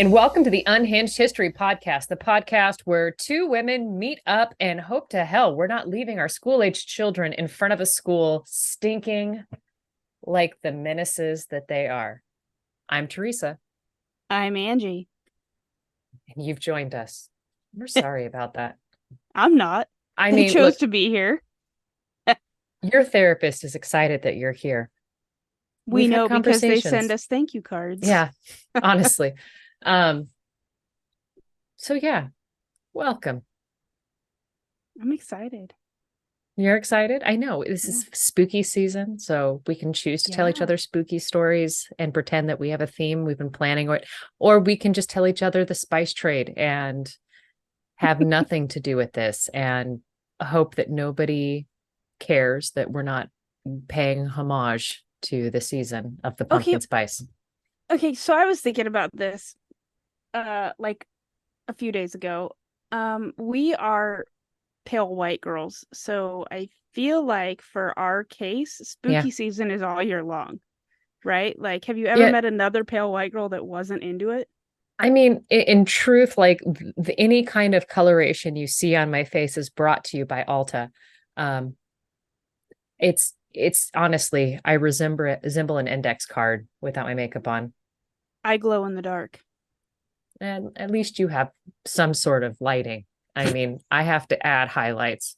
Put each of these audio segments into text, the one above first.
and welcome to the Unhinged History Podcast, the podcast where two women meet up and hope to hell we're not leaving our school-aged children in front of a school stinking like the menaces that they are. I'm Teresa. I'm Angie. And you've joined us. We're sorry about that. I'm not. They chose look, to be here. your therapist is excited that you're here. We We've had know because they send conversations. us thank you cards. Yeah, honestly. So yeah, welcome. I'm excited. You're excited? I know this is spooky season, so we can choose to tell each other spooky stories and pretend that we have a theme we've been planning, or we can just tell each other the spice trade and have nothing to do with this and hope that nobody cares that we're not paying homage to the season of the pumpkin spice. Okay, so I was thinking about this like a few days ago. We are pale white girls, so I feel like for our case, spooky season is all year long, right? Like, have you ever met another pale white girl that wasn't into it? I mean, in truth, like any kind of coloration you see on my face is brought to you by Ulta. It's honestly, I resemble an index card without my makeup on. I glow in the dark. And at least you have some sort of lighting. I mean, I have to add highlights.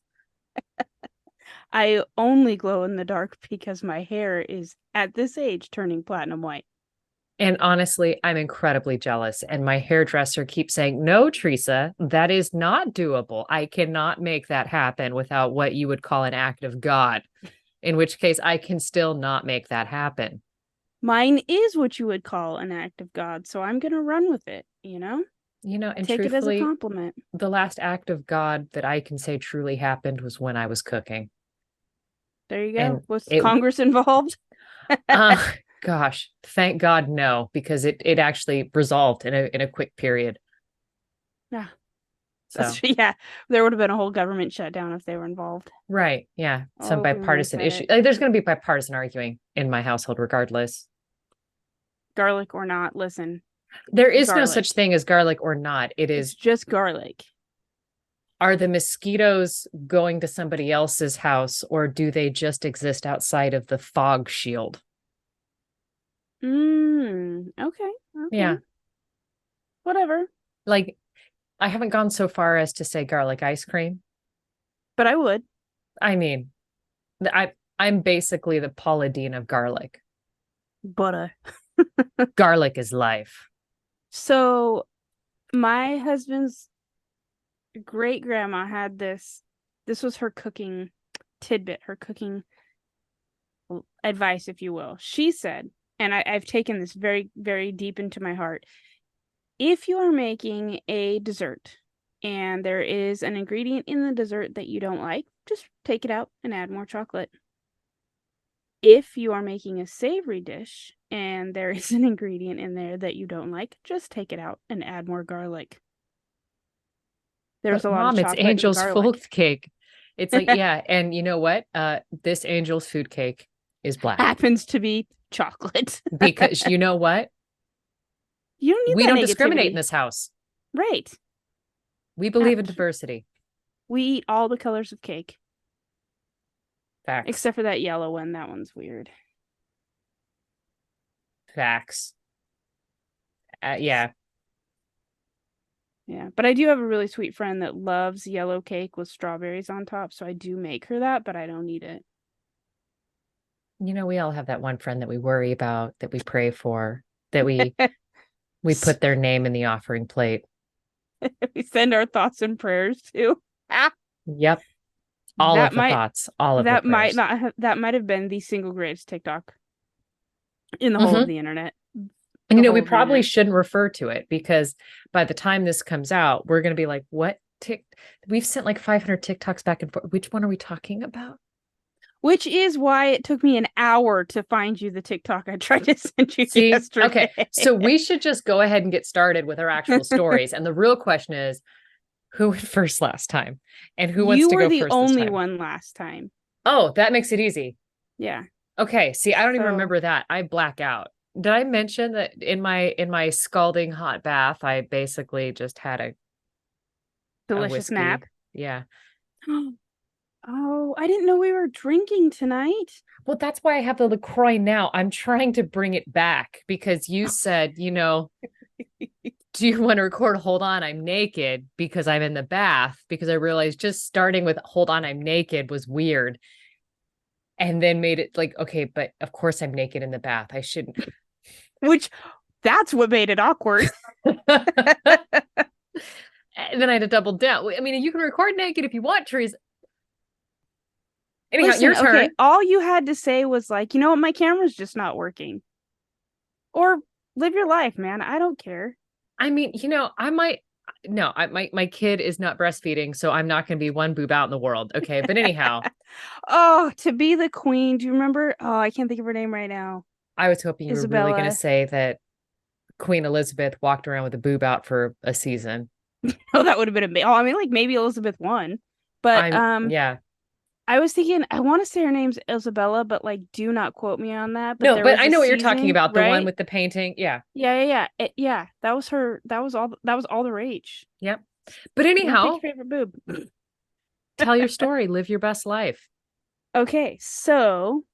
I only glow in the dark because my hair is at this age turning platinum white. And honestly, I'm incredibly jealous. And my hairdresser keeps saying, no, Teresa, that is not doable. I cannot make that happen without what you would call an act of God, in which case I can still not make that happen. Mine is what you would call an act of God. So I'm going to run with it, And take it as a compliment. The last act of God that I can say truly happened was when I was cooking. There you go. Was Congress involved? Gosh, thank God, no, because it actually resolved in a quick period. Yeah. So yeah, there would have been a whole government shutdown if they were involved. Right. Yeah. Some bipartisan issue. Like, there's going to be bipartisan arguing in my household regardless. Garlic or not, listen. There is no such thing as garlic or not. It's just garlic. Are the mosquitoes going to somebody else's house, or do they just exist outside of the fog shield? Okay. Yeah. Whatever. Like, I haven't gone so far as to say garlic ice cream. But I would. I mean, I'm basically the Paula Deen of garlic. Butter. Garlic is life. So my husband's great grandma had this. This was her cooking tidbit, her cooking advice, if you will. She said, and I've taken this very, very deep into my heart. If you are making a dessert and there is an ingredient in the dessert that you don't like, just take it out and add more chocolate. If you are making a savory dish and there is an ingredient in there that you don't like, just take it out and add more garlic. There's a lot of chocolate. It's Angel's food cake. It's like, yeah, and you know what? This Angel's food cake is black. Happens to be chocolate. Because you know what? You don't need We don't discriminate in this house. Right. We believe in diversity. We eat all the colors of cake. Facts. Except for that yellow one. That one's weird. Facts. Yeah. Yeah, but I do have a really sweet friend that loves yellow cake with strawberries on top, so I do make her that, but I don't eat it. We all have that one friend that we worry about, that we pray for, that we put their name in the offering plate. We send our thoughts and prayers to. Yep. All of the thoughts, all of that the prayers. That might have been the single greatest TikTok in the whole of the internet. And we probably shouldn't refer to it, because by the time this comes out, we're going to be like, what? We've sent like 500 TikToks back and forth. Which one are we talking about? Which is why it took me an hour to find you the TikTok I tried to send you yesterday. Okay, so we should just go ahead and get started with our actual stories. And the real question is, who went first last time? And who wants to go first this time? You were the only one last time. Oh, that makes it easy. Yeah. Okay, see, I don't even remember that. I black out. did I mention that in my scalding hot bath, I basically just had a Delicious nap. whiskey. Yeah. Oh, I didn't know we were drinking tonight. Well, that's why I have the LaCroix now. I'm trying to bring it back because you said, do you want to record Hold On, I'm Naked because I'm in the bath? Because I realized just starting with Hold On, I'm Naked was weird. And then made it like, okay, but of course I'm naked in the bath. I shouldn't. Which that's what made it awkward. And then I had to double down. I mean, you can record naked if you want, Teresa. Anyhow, Listen, your okay, turn. all you had to say was like, you know what, my camera's just not working. Or live your life, man. I don't care. I mean, I might. No, my kid is not breastfeeding, so I'm not going to be one boob out in the world. Okay, but anyhow, Oh, to be the queen. Do you remember? Oh, I can't think of her name right now. I was hoping you were really going to Isabella. say that Queen Elizabeth walked around with a boob out for a season. Oh, that would have been amazing. Oh, I mean, like maybe Elizabeth won. But Yeah. I was thinking I want to say her name's Isabella, but like do not quote me on that. But No, there but was I a know what you're talking season, about, the one right? with the painting. Yeah. Yeah. That was her. That was all the rage. Yep. But You want to pick anyhow, your favorite boob. tell your story, live your best life. Okay, so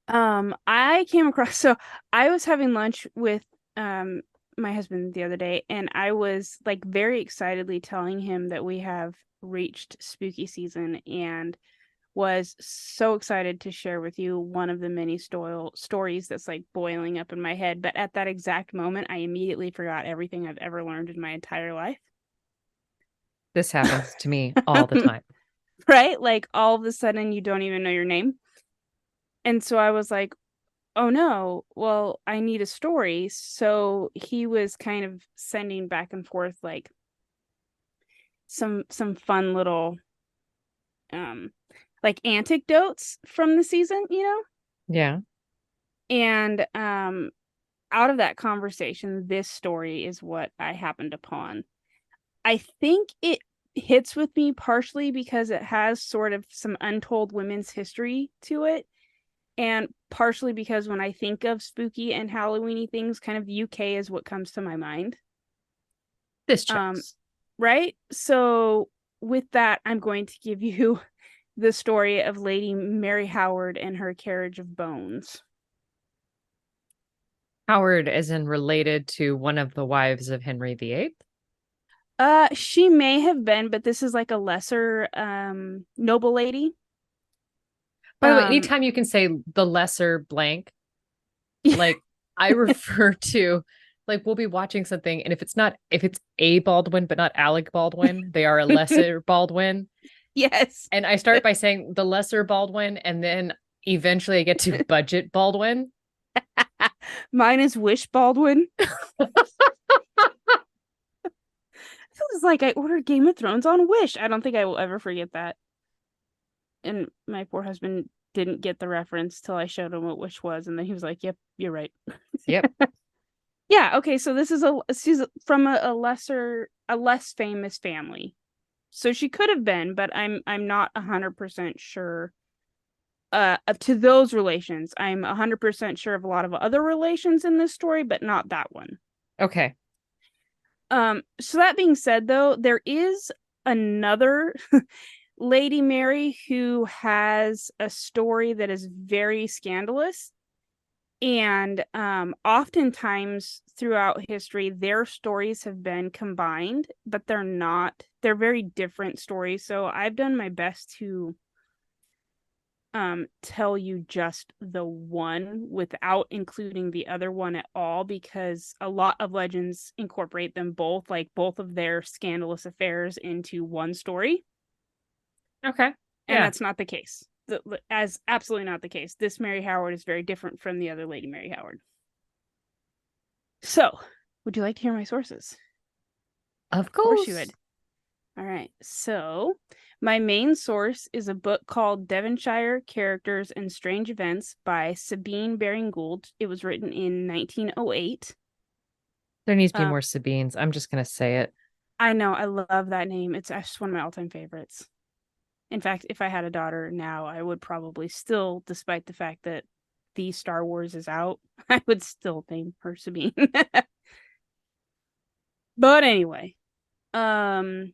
I came across so I was having lunch with um my husband the other day, and I was like very excitedly telling him that we have reached spooky season, and was so excited to share with you one of the many stories that's like boiling up in my head. But at that exact moment, I immediately forgot everything I've ever learned in my entire life. This happens to me all the time. Right? Like all of a sudden, you don't even know your name. And so I was like, oh no, well, I need a story. So he was kind of sending back and forth like some fun little um like anecdotes from the season, you know? Yeah. And out of that conversation, this story is what I happened upon. I think it hits with me partially because it has sort of some untold women's history to it, and partially because when I think of spooky and Halloweeny things, kind of UK is what comes to my mind. This Um, checks. right? So with that, I'm going to give you the story of Lady Mary Howard and her carriage of bones. Howard, as in related to one of the wives of Henry VIII. She may have been, but this is like a lesser noble lady. By the way, Um, anytime you can say the lesser blank, like I refer to, like we'll be watching something, and if it's a Baldwin but not Alec Baldwin, they are a lesser Baldwin. yes. And I start by saying the lesser Baldwin, and then eventually I get to budget Baldwin. Mine is Wish Baldwin. This is like I ordered Game of Thrones on Wish. I don't think I will ever forget that. And my poor husband didn't get the reference till I showed him what Wish was, and then he was like, "Yep, you're right." Yep. Yeah. Okay. So she's from a less famous family. So she could have been, but I'm not 100% sure. To those relations, I'm 100% sure of a lot of other relations in this story, but not that one. Okay. So that being said, though, there is another Lady Mary who has a story that is very scandalous. And oftentimes throughout history, their stories have been combined, but they're not. They're very different stories. So I've done my best to tell you just the one without including the other one at all, because a lot of legends incorporate them both, like both of their scandalous affairs, into one story, Okay. and Yeah. that's not the case. As absolutely not the case. This Mary Howard is very different from the other Lady Mary Howard. So would you like to hear my sources? Of Of course you course. would. All right. So, my main source is a book called Devonshire Characters and Strange Events by Sabine Baring Gould. It was written in 1908. There needs to be Um, more Sabines. I'm just gonna say it. I know, I love that name. It's just one of my all-time favorites. In fact, if I had a daughter now, I would probably still, despite the fact that the Star Wars is out, I would still name her Sabine. But anyway, um,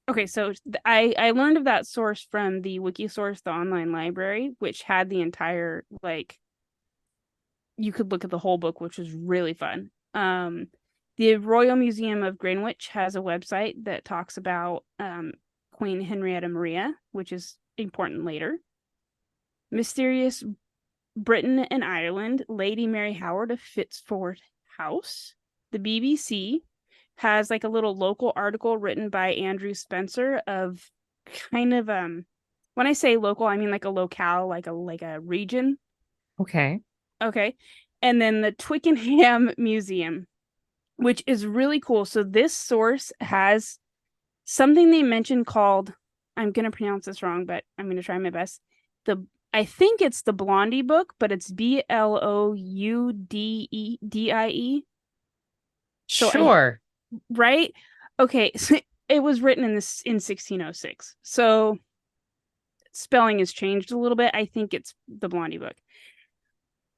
okay, so I learned of that source from the Wikisource, the online library, which had the entire like you could look at the whole book, which was really fun. The Royal Museum of Greenwich has a website that talks about Queen Henrietta Maria, which is important later. Mysterious Britain and Ireland, Lady Mary Howard of Fitzford House. The BBC has like a little local article written by Andrew Spencer of kind of when I say local, I mean like a locale, like a region. Okay. Okay. And then the Twickenham Museum, which is really cool. So this source has something they mentioned called, I'm going to pronounce this wrong, but I'm going to try my best. I think it's the Blondie book, but it's Bloudie. So Sure. right? Okay, so it was written in 1606. So spelling has changed a little bit. I think it's the Blondie book,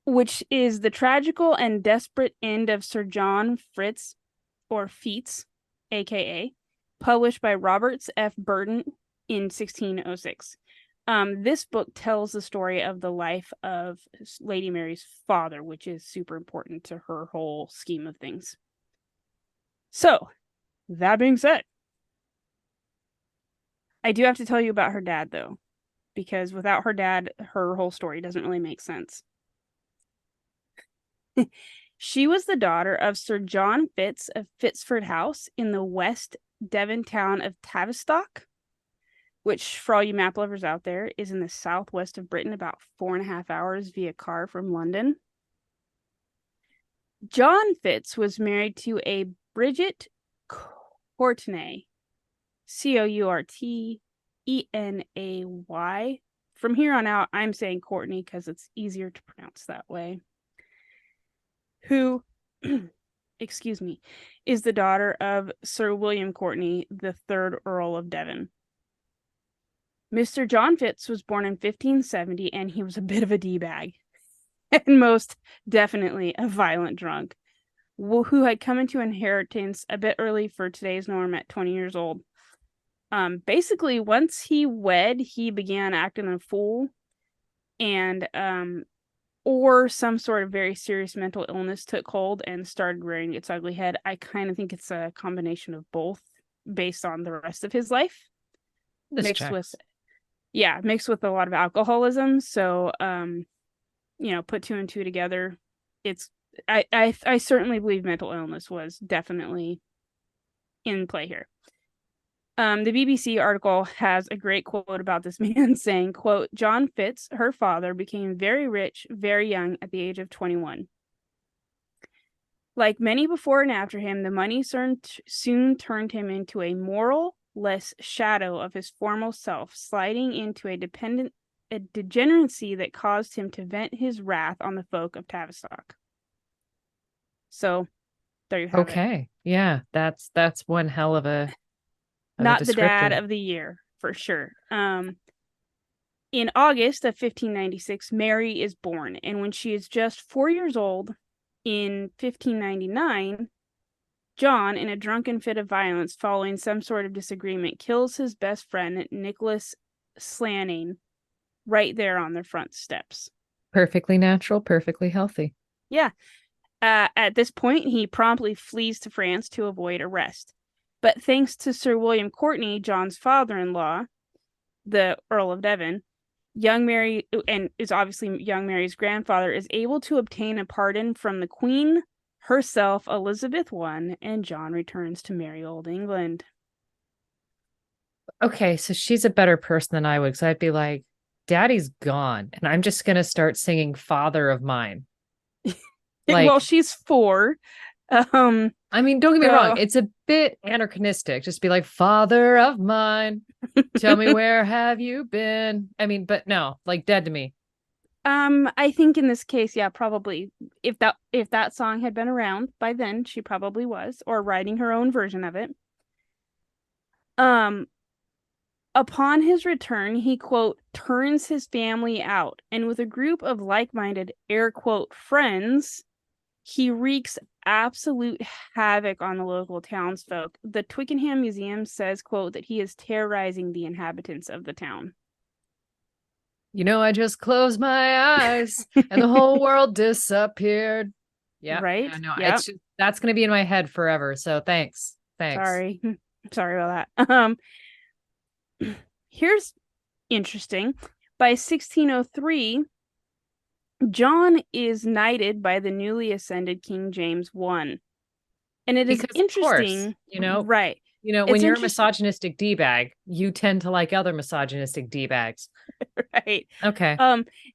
which is the tragical and desperate end of Sir John Fritz or Feats, aka, published by Roberts F. Burton in 1606. This book tells the story of the life of Lady Mary's father, which is super important to her whole scheme of things. So, that being said, I do have to tell you about her dad, though, because without her dad, her whole story doesn't really make sense. She was the daughter of Sir John Fitz of Fitzford House in the West Devon town of Tavistock, which, for all you map lovers out there, is in the southwest of Britain, about 4.5 hours via car from London. John Fitz was married to a Bridget Courtenay, Courtenay. From here on out, I'm saying Courtney because it's easier to pronounce that way. Who, excuse me, is the daughter of Sir William Courtenay, the third Earl of Devon. Mr. John Fitz was born in 1570, and he was a bit of a D-bag, and most definitely a violent drunk, who had come into inheritance a bit early for today's norm at 20 years old. Basically, once he wed, he began acting a fool, and or some sort of very serious mental illness took hold and started rearing its ugly head. I kind of think it's a combination of both based on the rest of his life. Mixed with a lot of alcoholism. So, put two and two together. I certainly believe mental illness was definitely in play here. The BBC article has a great quote about this man saying, quote, John Fitz, her father, became very rich, very young at the age of 21. Like many before and after him, the money soon turned him into a moral-less shadow of his former self, sliding into a degeneracy that caused him to vent his wrath on the folk of Tavistock. So, there you have it. Okay. Yeah, that's one hell of a Not the dad of the year, for sure. In August of 1596, Mary is born, and when she is just 4 years old, in 1599, John, in a drunken fit of violence following some sort of disagreement, kills his best friend, Nicholas Slanning, right there on the front steps. Perfectly natural, perfectly healthy. Yeah. At this point, he promptly flees to France to avoid arrest. But thanks to Sir William Courtenay, John's father-in-law, the Earl of Devon, young Mary, and is obviously young Mary's grandfather, is able to obtain a pardon from the Queen herself, Elizabeth I, and John returns to merry old England. Okay, so she's a better person than I would, because I'd be like, Daddy's gone, and I'm just gonna start singing "Father of Mine." Like, well, she's 4. I mean, don't get me wrong, it's a bit anachronistic. Just be like, "Father of mine, tell me where have you been?" I mean, but no, like dead to me. I think in this case, yeah, probably if that song had been around by then, she probably was, or writing her own version of it. Upon his return, he, quote, turns his family out, and with a group of like-minded, air quote, friends, he wreaks absolute havoc on the local townsfolk. The Twickenham Museum says, quote, that he is terrorizing the inhabitants of the town. I just closed my eyes and the whole world disappeared. Yeah. Right? Yeah, no, Yep. that's going to be in my head forever. So thanks. Sorry. Sorry about that. Here's interesting. By 1603, John is knighted by the newly ascended King James I. And it is Because of course, interesting, right? when It's you're a interesting, misogynistic D-bag, you tend to like other misogynistic D-bags. right? Okay.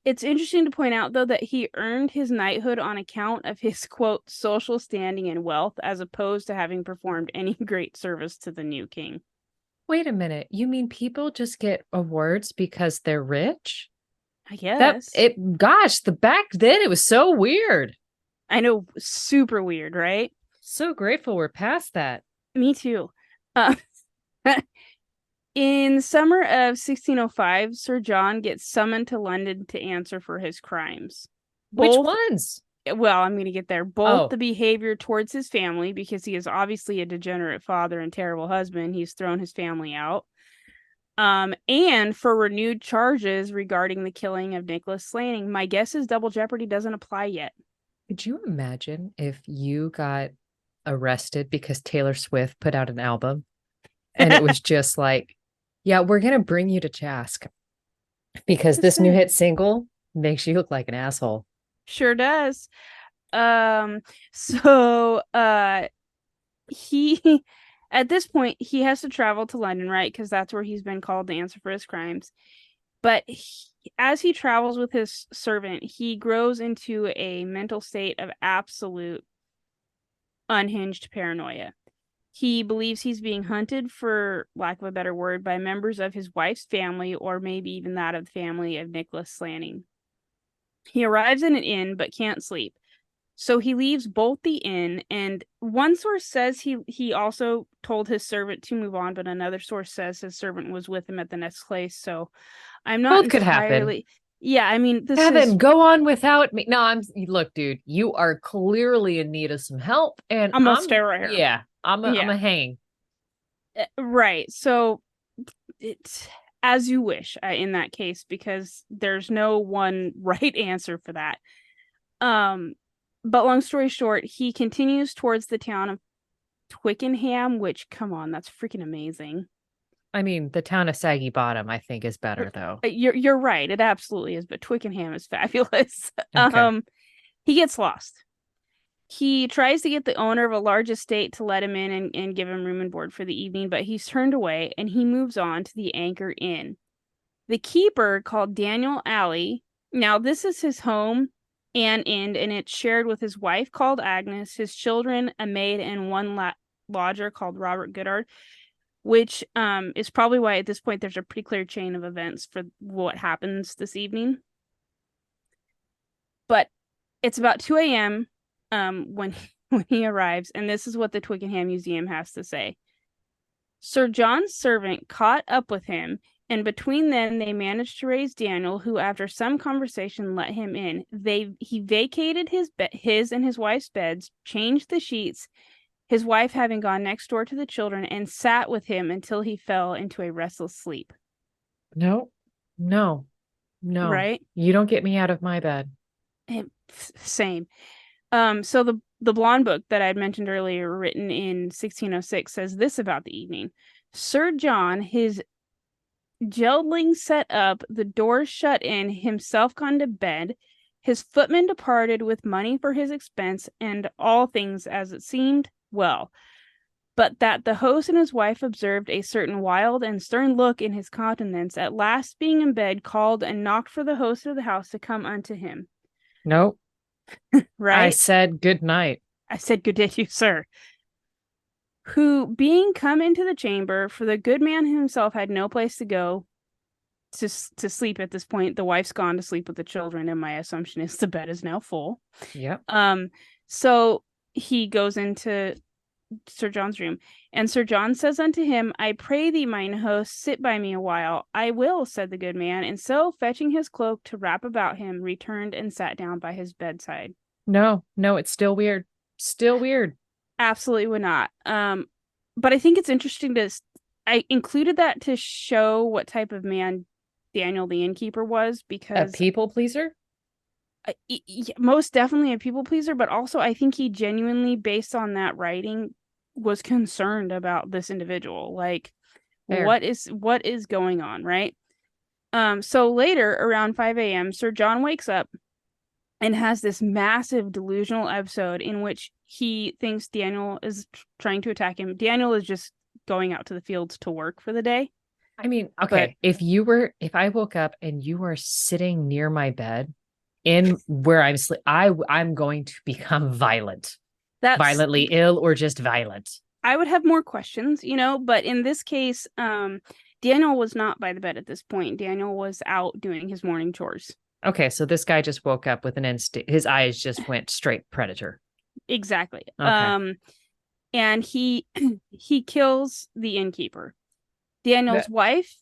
It's interesting to point out though that he earned his knighthood on account of his, quote, social standing and wealth, as opposed to having performed any great service to the new king. Wait a minute. You mean people just get awards because they're rich? I guess. The back then it was so weird. I know, super weird, right? So grateful we're past that. Me too. Uh, in summer of 1605, Sir John gets summoned to London to answer for his crimes. Which ones? Well, I'm going to get there. Both Oh. the behavior towards his family, because he is obviously a degenerate father and terrible husband. He's thrown his family out. And for renewed charges regarding the killing of Nicholas Slaney. My guess is double jeopardy doesn't apply yet. Could you imagine if you got arrested because Taylor Swift put out an album and it was just like, yeah, we're going to bring you to task because this new hit single makes you look like an asshole. Sure does. He at this point he has to travel to London, right? Because that's where he's been called to answer for his crimes. But as he travels with his servant, he grows into a mental state of absolute unhinged paranoia. He believes he's being hunted, for lack of a better word, by members of his wife's family, or maybe even that of the family of Nicholas Slaney. He arrives in an inn but can't sleep. So he leaves both the inn, and one source says he also told his servant to move on, but another source says his servant was with him at the next place. So I'm not Both could happen. Yeah, I mean, Kevin, go on without me. No, look, dude, you are clearly in need of some help, and I'm gonna stay right here. Yeah, I'm a hang. Right. So it's as you wish in that case, because there's no one right answer for that. But long story short, he continues towards the town of Twickenham, which, come on, that's freaking amazing. I mean, the town of Saggy Bottom, I think, is better though. You're right. It absolutely is, but Twickenham is fabulous. Okay. He gets lost. He tries to get the owner of a large estate to let him in and give him room and board for the evening, but he's turned away, and he moves on to the Anchor Inn. The keeper, called Daniel Alley, now this is his home and inn, and it's shared with his wife, called Agnes, his children, a maid, and one lodger called Robert Goodard, which is probably why at this point there's a pretty clear chain of events for what happens this evening. But it's about 2 a.m. When he arrives, and this is what the Twickenham Museum has to say. Sir John's servant caught up with him, and between them they managed to raise Daniel, who after some conversation let him in. He vacated his and his wife's beds, changed the sheets, his wife having gone next door to the children, and sat with him until he fell into a restless sleep. No. Right? You don't get me out of my bed. Same. So the Blonde Book that I had mentioned earlier, written in 1606, says this about the evening. Sir John, his gelding set up, the doors shut in, himself gone to bed, his footman departed with money for his expense, and all things as it seemed well. But that the host and his wife observed a certain wild and stern look in his countenance, at last being in bed, called and knocked for the host of the house to come unto him. Nope. Right? I said good night. I said good day to you, sir. Who, being come into the chamber, for the good man himself had no place to go to sleep at this point. The wife's gone to sleep with the children, and my assumption is the bed is now full. Yep. So he goes into Sir John's room. And Sir John says unto him, I pray thee, mine host, sit by me a while. I will, said the good man. And so, fetching his cloak to wrap about him, returned and sat down by his bedside. No, it's still weird. Still weird. Absolutely would not. But I think it's interesting I included that to show what type of man Daniel the innkeeper was, because a people pleaser. Most definitely a people pleaser, but also I think he genuinely, based on that writing, was concerned about this individual. Like, Fair. what is going on, right? So later, around 5 a.m., Sir John wakes up and has this massive delusional episode in which he thinks Daniel is trying to attack him. Daniel is just going out to the fields to work for the day. I mean, okay, if I woke up and you were sitting near my bed in where I'm sleeping, I'm going to become violent. Violently ill or just violent. I would have more questions, but in this case, Daniel was not by the bed at this point. Daniel was out doing his morning chores. Okay, so this guy just woke up with an instinct. His eyes just went straight predator. Exactly. Okay. And he kills the innkeeper. Daniel's wife,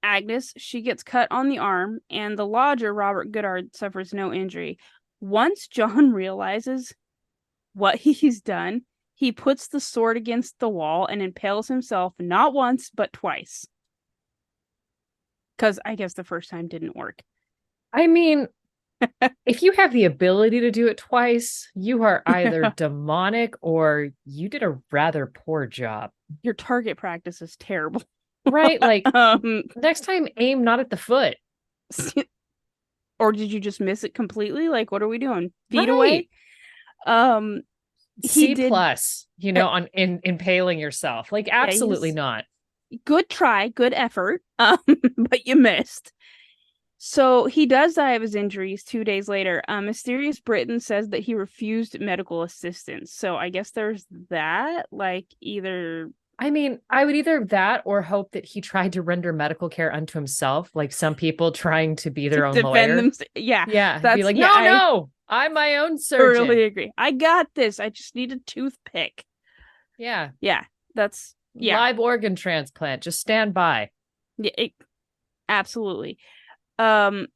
Agnes, she gets cut on the arm, and the lodger, Robert Goodard, suffers no injury. Once John realizes what he's done, he puts the sword against the wall and impales himself not once, but twice. Because I guess the first time didn't work. I mean, if you have the ability to do it twice, you are either demonic or you did a rather poor job. Your target practice is terrible. Right? Like, next time, aim not at the foot. Or did you just miss it completely? Like, what are we doing? Feet away? C plus, on impaling yourself. Like, absolutely not. Good try, good effort, but you missed. So he does die of his injuries 2 days later. Mysterious Britain says that he refused medical assistance. So I guess there's that. Like, either... I mean, I would either that or hope that he tried to render medical care unto himself, like some people trying to be their own lawyer. Yeah. Be like, no, I'm my own surgeon. I totally agree. I got this. I just need a toothpick. Yeah. That's live organ transplant. Just stand by. Yeah, absolutely. So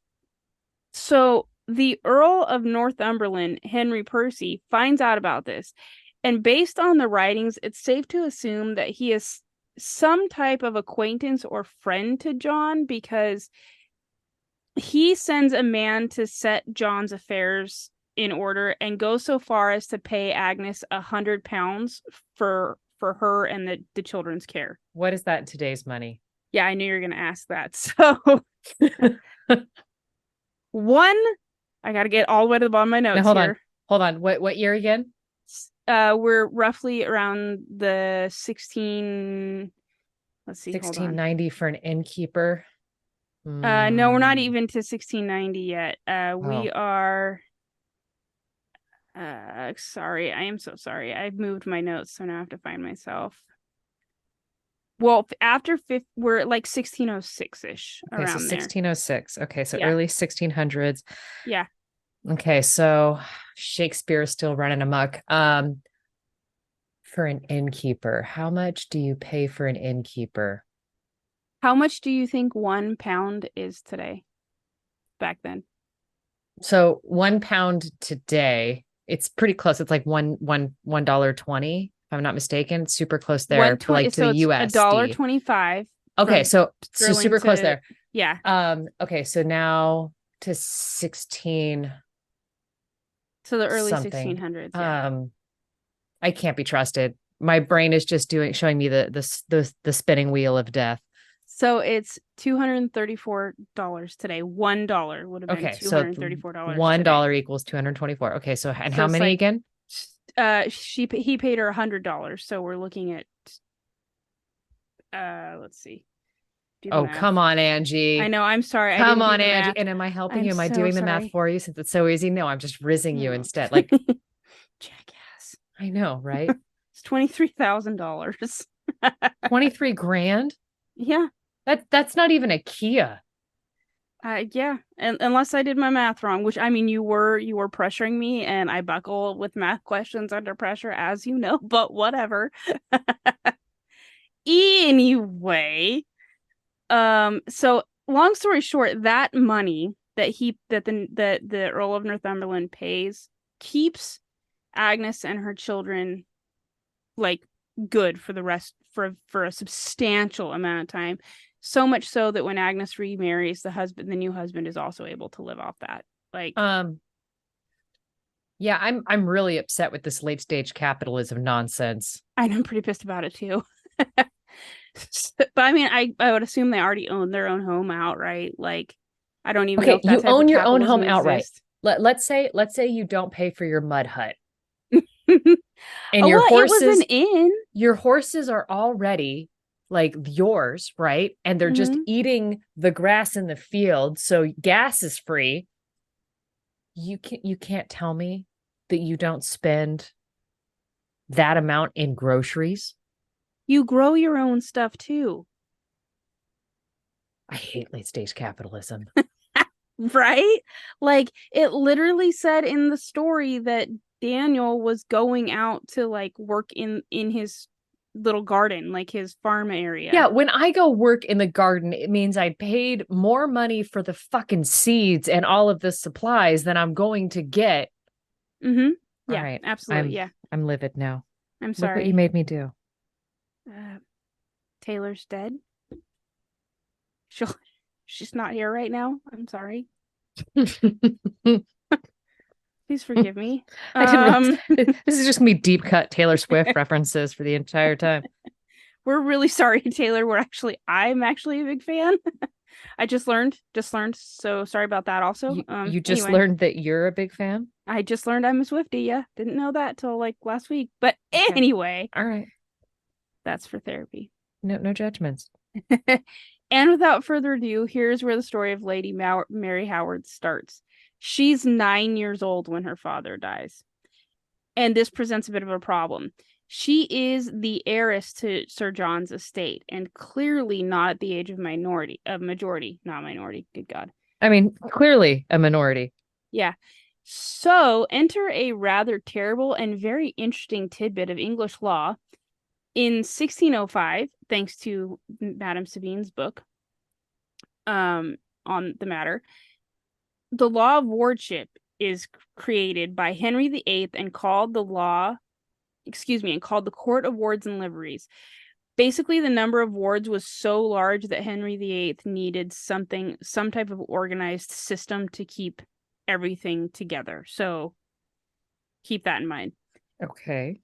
the Earl of Northumberland, Henry Percy, finds out about this. And based on the writings, it's safe to assume that he is some type of acquaintance or friend to John, because he sends a man to set John's affairs in order and goes so far as to pay Agnes £100 for her and the children's care. What is that in today's money? Yeah, I knew you were going to ask that. So I got to get all the way to the bottom of my notes. Now, hold on. What year again? We're roughly around the 1690 for an innkeeper. No, we're not even to 1690 yet. We are. Sorry, I am so sorry. I've moved my notes, so now I have to find myself. Well, after we're like 1606-ish. Okay, so 1606. There. Okay, so early 1600s. Yeah. Okay, so Shakespeare is still running amok. For an innkeeper, how much do you pay for an innkeeper? How much do you think £1 is today? Back then. So £1 today, it's pretty close. It's like $1.20, if I'm not mistaken. It's super close there, like to the US. $1.25. Okay, so super close there. Yeah. Okay, so now to 16. So the early 1600s. Yeah. I can't be trusted. My brain is just showing me the spinning wheel of death. So it's $234 today. $1 would have been $234. So $1 equals $224. Okay, so and how many again? He paid her $100. So we're looking at let's see. Come on, Angie. I know, I'm sorry. Come on, Angie. And am I helping you? Am I doing the math for you since it's so easy? No, I'm just rizzing you instead. Like jackass. I know, right? It's $23,000. 23 grand? Yeah. That's not even a Kia. Yeah, and unless I did my math wrong, which I mean you were pressuring me, and I buckle with math questions under pressure, as you know. But whatever. Anyway, so long story short, that money that the Earl of Northumberland pays keeps Agnes and her children like good for the rest for a substantial amount of time. So much so that when Agnes remarries, the new husband is also able to live off that. Like, Um, yeah, I'm really upset with this late stage capitalism nonsense. I'm pretty pissed about it too. But I mean, I would assume they already own their own home outright. Like, I don't even know Okay, if that you type of own your own capitalism home outright. exists. Let's say you don't pay for your mud hut and Oh well, it was an inn. your horses are already like yours, right? And they're just Hmm. eating the grass in the field, so gas is free. You can't tell me that you don't spend that amount in groceries. You grow your own stuff too, I hate late stage capitalism. right? Like it literally said in the story that Daniel was going out to like work in his little garden, like his farm area. Yeah, when I go work in the garden, it means I paid more money for the fucking seeds and all of the supplies than I'm going to get. Mm-hmm. All Yeah, right. absolutely. I'm Yeah. I'm livid now. I'm Look what you sorry. made me do. Taylor's dead. She'll she's not here right now. I'm sorry. I Please forgive me. didn't realize Um this is just gonna be deep cut Taylor Swift references for the entire time. we're really sorry, Taylor. I'm actually a big fan. I just learned. So sorry about that also. You just Anyway, learned that you're a big fan? I just learned I'm a Swiftie. Yeah. Didn't know that till like last week. But Okay. anyway, All right. that's for therapy. No judgments. And without further ado, here's where the story of Lady Mary Howard starts. She's 9 years old when her father dies. And this presents a bit of a problem. She is the heiress to Sir John's estate, and clearly not at the age of majority, not minority. Good God. I mean, clearly a minority. Yeah. So enter a rather terrible and very interesting tidbit of English law. In 1605, thanks to Madame Sabine's book on the matter, the law of wardship is created by Henry VIII and called the Court of Wards and Liveries. Basically, the number of wards was so large that Henry VIII needed some type of organized system to keep everything together. So keep that in mind. Okay.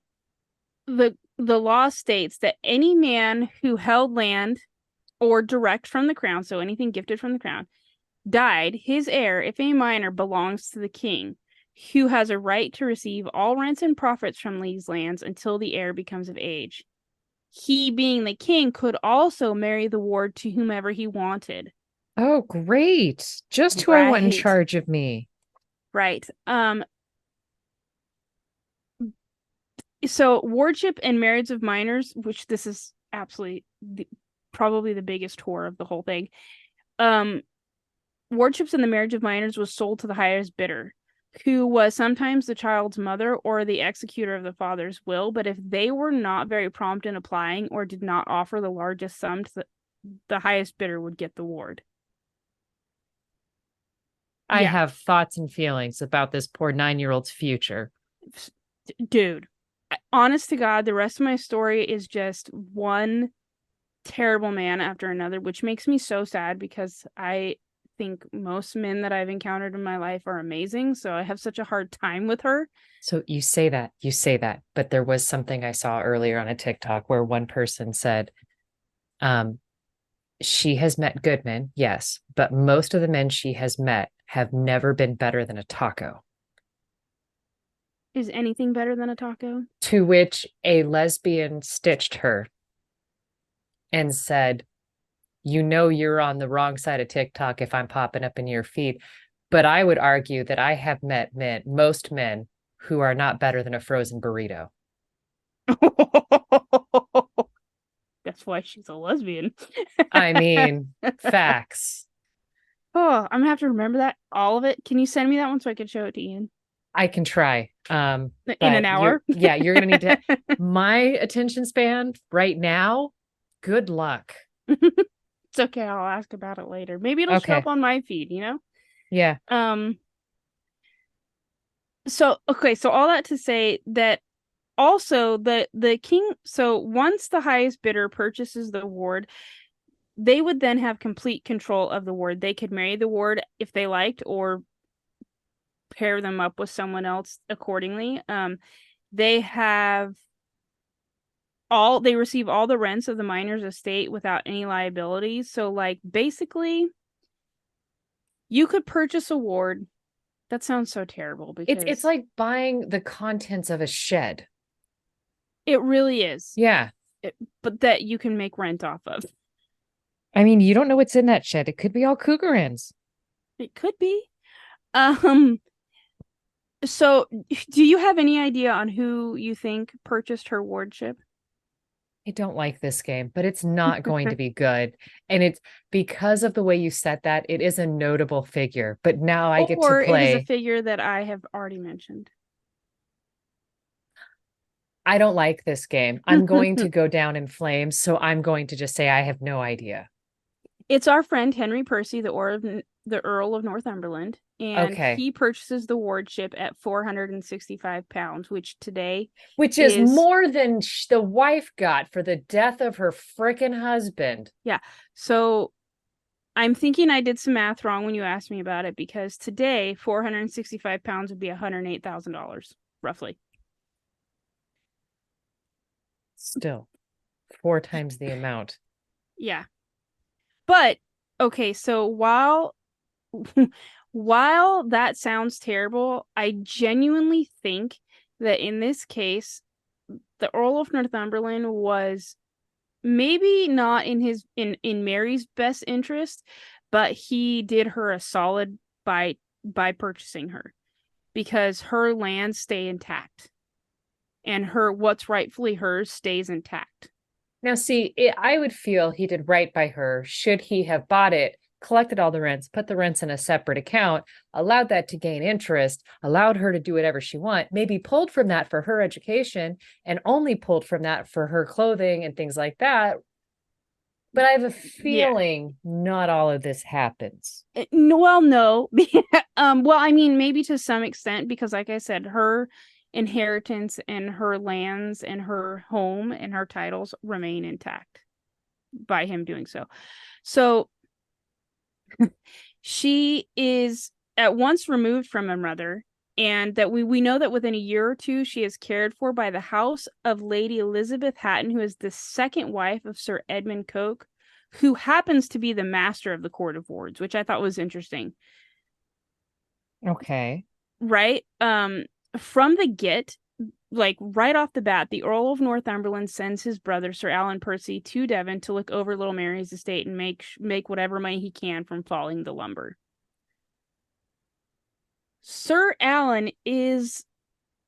The law states that any man who held land or direct from the crown, so anything gifted from the crown, died, his heir, if a minor, belongs to the king, who has a right to receive all rents and profits from these lands until the heir becomes of age. He, being the king, could also marry the ward to whomever he wanted. Oh, great. Just who I want in Right. charge of me. Right. So wardship and marriage of minors, which this is absolutely probably the biggest whore of the whole thing. Wardships and the marriage of minors was sold to the highest bidder, who was sometimes the child's mother or the executor of the father's will. But if they were not very prompt in applying or did not offer the largest sum to the highest bidder would get the ward. I Yeah, have thoughts and feelings about this poor 9-year-old's future. dude. Honest to God, the rest of my story is just one terrible man after another, which makes me so sad because I think most men that I've encountered in my life are amazing. So I have such a hard time with her. So you say that, but there was something I saw earlier on a TikTok where one person said, um, she has met good men, yes, but most of the men she has met have never been better than a taco. Is anything better than a taco? To which a lesbian stitched her and said, you know, you're on the wrong side of TikTok if I'm popping up in your feed. But I would argue that I have met most men who are not better than a frozen burrito. That's why she's a lesbian. I mean, facts. Oh, I'm gonna have to remember that, all of it. Can you send me that one so I can show it to Ian I can try. in an But hour? you're gonna need to my attention span right now, good luck. It's okay. I'll ask about it later. Maybe it'll show up Okay. on my feed, you know? Yeah. Um, so okay, so all that to say that also the king, so once the highest bidder purchases the ward, they would then have complete control of the ward. They could marry the ward if they liked, or pair them up with someone else accordingly. They have they receive all the rents of the miner's estate without any liabilities. So like basically you could purchase a ward. That sounds so terrible It's because like buying the contents of a shed. it really is. Yeah. But that you can make rent off of. I mean, you don't know what's in that shed. It could be all cougarins. It could be. Um, so do you have any idea on who you think purchased her wardship? I don't like this game, but it's not going to be good. And it's because of the way you set that, it is a notable figure. But now I get to Or it is a play. figure that I have already mentioned. I don't like this game. I'm going to go down in flames. So I'm going to just say I have no idea. It's our friend Henry Percy, the Earl of Northumberland, and Okay. he purchases the wardship at £465, which today Which is is more than the wife got for the death of her freaking husband. yeah. So I'm thinking I did some math wrong when you asked me about it, because today £465 would be $108,000 roughly. Still 4 times the amount. Yeah. But okay, so while that sounds terrible, I genuinely think that in this case, the Earl of Northumberland was maybe not in Mary's best interest, but he did her a solid by purchasing her, because her lands stay intact and her what's rightfully hers stays intact. Now, see, I would feel he did right by her should he have bought it, collected all the rents, put the rents in a separate account, allowed that to gain interest, allowed her to do whatever she want, maybe pulled from that for her education and only pulled from that for her clothing and things like that. But I have a Yeah. feeling not all of this happens. Well, no. Well, I mean, maybe to some extent, because like I said, her inheritance and her lands and her home and her titles remain intact by him doing so. So she is at once removed from her mother, and that we know that within a year or two she is cared for by the house of Lady Elizabeth Hatton, who is the second wife of Sir Edmund Coke, who happens to be the master of the Court of Wards, which I thought was interesting. Okay. Right? From the get, like right off the bat, the Earl of Northumberland sends his brother Sir Alan Percy to Devon to look over little Mary's estate and make whatever money he can from falling the lumber. Sir Alan is,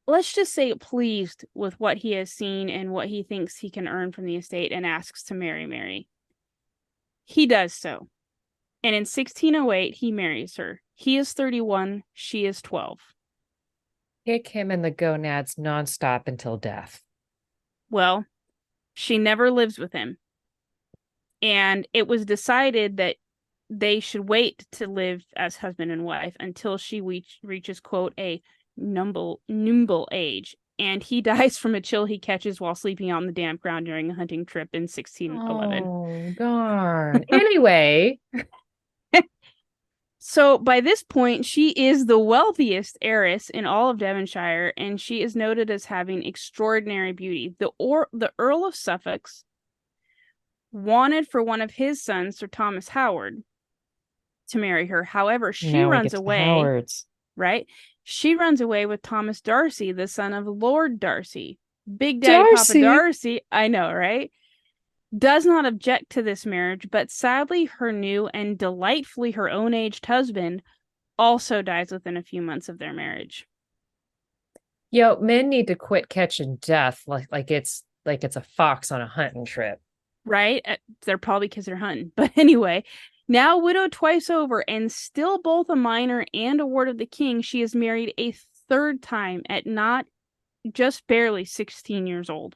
let's just say, pleased with what he has seen and what he thinks he can earn from the estate, and asks to marry Mary. He does so. And in 1608, he marries her. He is 31, she is 12. Kick him in the gonads nonstop until death. Well, she never lives with him. And it was decided that they should wait to live as husband and wife until she reaches, quote, a nimble age. And he dies from a chill he catches while sleeping on the damp ground during a hunting trip in 1611. Oh, darn. Anyway. So by this point, she is the wealthiest heiress in all of Devonshire, and she is noted as having extraordinary beauty. The Earl of Suffolk wanted for one of his sons, Sir Thomas Howard, to marry her. However, she Now we runs get to the away, Howards. right? She runs away with Thomas Darcy, the son of Lord Darcy. Big Daddy Darcy. Papa Darcy, I know, right? Does not object to this marriage, but sadly her new and delightfully her own aged husband also dies within a few months of their marriage. Yo, men need to quit catching death like it's a fox on a hunting trip. Right? They're probably because they're hunting. But anyway, Now widowed twice over and still both a minor and a ward of the king, she is married a third time at not just barely 16 years old.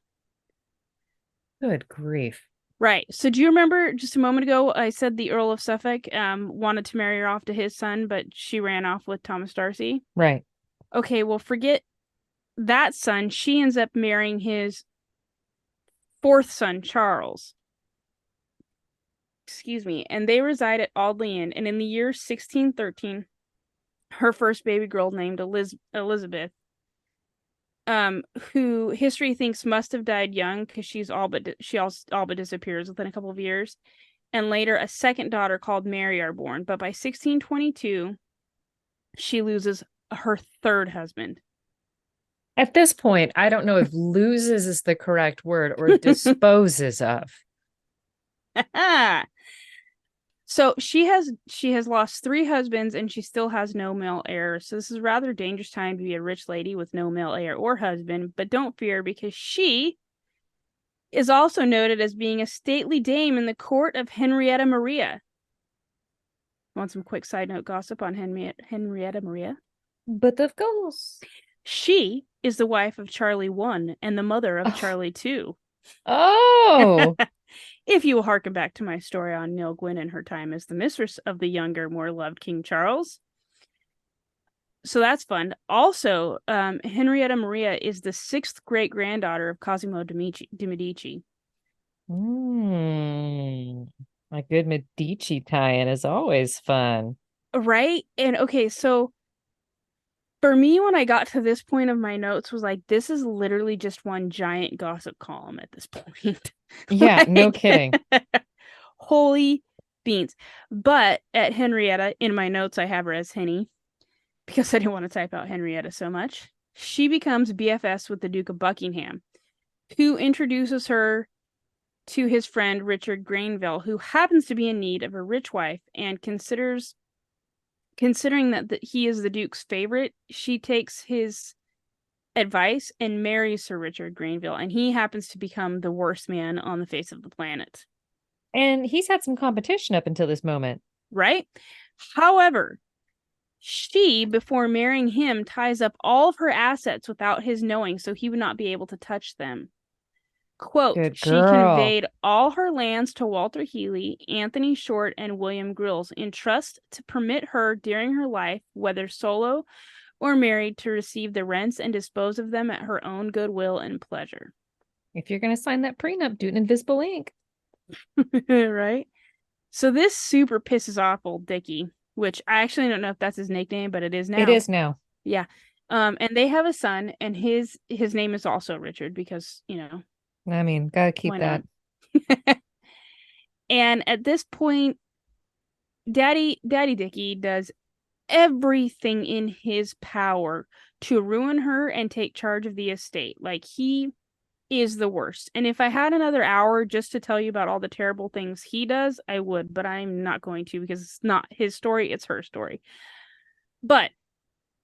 Good grief. Right. So do you remember just a moment ago I said the Earl of Suffolk wanted to marry her off to his son, but she ran off with Thomas Darcy? Right. Okay, well, forget that son. She ends up marrying his fourth son, Charles. Excuse me. And they reside at Audley Inn. And in the year 1613, her first baby girl named Elizabeth, who history thinks must have died young because she all but disappears within a couple of years. And later, a second daughter called Mary are born. But by 1622, she loses her third husband. At this point, I don't know if loses is the correct word or disposes of. So she has lost 3 husbands and she still has no male heir. So this is a rather dangerous time to be a rich lady with no male heir or husband. But don't fear, because she is also noted as being a stately dame in the court of Henrietta Maria. Want some quick side note gossip on Henrietta Maria? But of course. She is the wife of Charlie I and the mother of Charlie II. Oh. If you will harken back to my story on Nell Gwyn and her time as the mistress of the younger, more loved King Charles. So that's fun. Also, Henrietta Maria is the 6th great-granddaughter of Cosimo de' Medici. My good Medici tie-in is always fun. Right? And okay, so for me, when I got to this point of my notes, was like, this is literally just one giant gossip column at this point. Yeah, no kidding. Holy beans. But at Henrietta, in my notes, I have her as Henny because I didn't want to type out Henrietta so much. She becomes BFS with the Duke of Buckingham, who introduces her to his friend Richard Granville, who happens to be in need of a rich wife, and considering that he is the Duke's favorite, she takes his advice and marries Sir Richard Granville, and he happens to become the worst man on the face of the planet. And he's had some competition up until this moment. Right? However, she, before marrying him, ties up all of her assets without his knowing, so he would not be able to touch them. Quote, Good she girl. conveyed all her lands to Walter Healy, Anthony Short, and William Grills in trust to permit her during her life, whether solo or married, to receive the rents and dispose of them at her own goodwill and pleasure. If you're going to sign that prenup, do it in invisible ink. Right? So this super pisses off old Dickie, which I actually don't know if that's his nickname, but it is now. It is now. Yeah. And they have a son, and his name is also Richard because, I mean, gotta keep that. And at this point, Daddy Dickie does everything in his power to ruin her and take charge of the estate. Like, he is the worst. And if I had another hour just to tell you about all the terrible things he does, I would, but I'm not going to because it's not his story, it's her story. But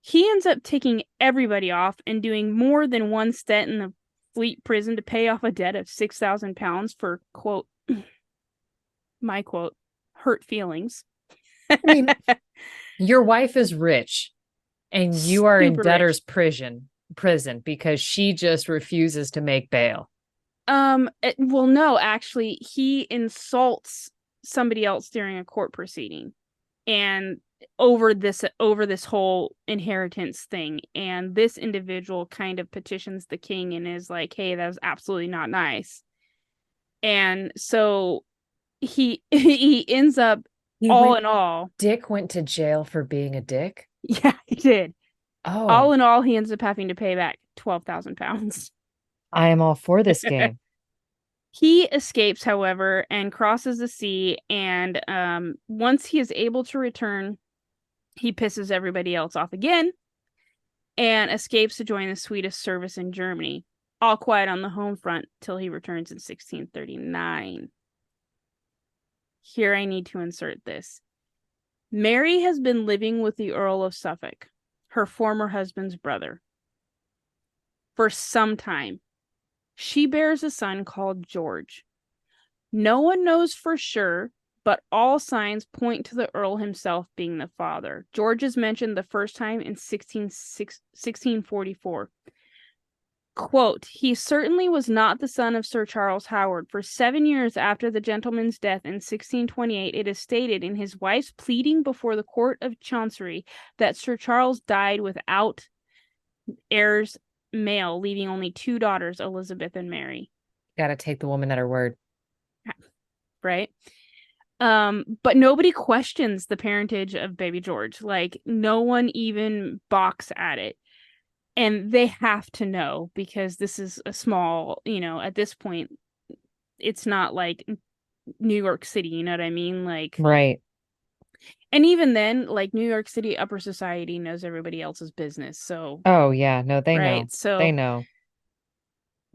he ends up taking everybody off and doing more than one stint in the Fleet prison to pay off a debt of £6,000 for, quote, my quote, hurt feelings. I mean, your wife is rich and you are in debtor's prison because she just refuses to make bail. Well, no, actually, he insults somebody else during a court proceeding and over this whole inheritance thing, and this individual kind of petitions the king and is like, hey, that was absolutely not nice. And so he ends up in all, Dick went to jail for being a dick. Yeah, he did. Oh, all in all, he ends up having to pay back £12,000. I am all for this game. He escapes, however, and crosses the sea, and once he is able to return, he pisses everybody else off again and escapes to join the Swedish service in Germany. All quiet on the home front till he returns in 1639. Here I need to insert this. Mary has been living with the Earl of Suffolk, her former husband's brother, for some time. She bears a son called George. No one knows for sure, but all signs point to the Earl himself being the father. George is mentioned the first time in 1644. Quote, he certainly was not the son of Sir Charles Howard. For 7 years after the gentleman's death in 1628, it is stated in his wife's pleading before the Court of Chancery that Sir Charles died without heirs male, leaving only 2 daughters, Elizabeth and Mary. Gotta take the woman at her word. Right? But nobody questions the parentage of baby George. Like, no one even balks at it. And they have to know, because this is a small, at this point, it's not like New York City, you know what I mean? Like, right. And even then, like, New York City upper society knows everybody else's business. So, oh yeah, no, they right. know. So they know.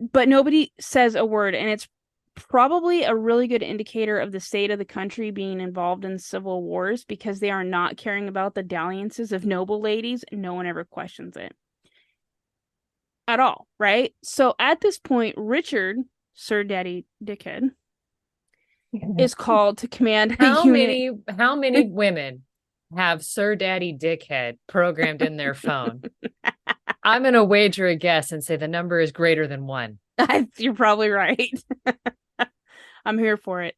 But nobody says a word, and it's probably a really good indicator of the state of the country being involved in civil wars, because they are not caring about the dalliances of noble ladies. No one ever questions it at all, right? So at this point, Richard, Sir Daddy Dickhead, is called to command a unit. How many women have Sir Daddy Dickhead programmed in their phone? I'm going to wager a guess and say the number is greater than 1. You're probably right. I'm here for it.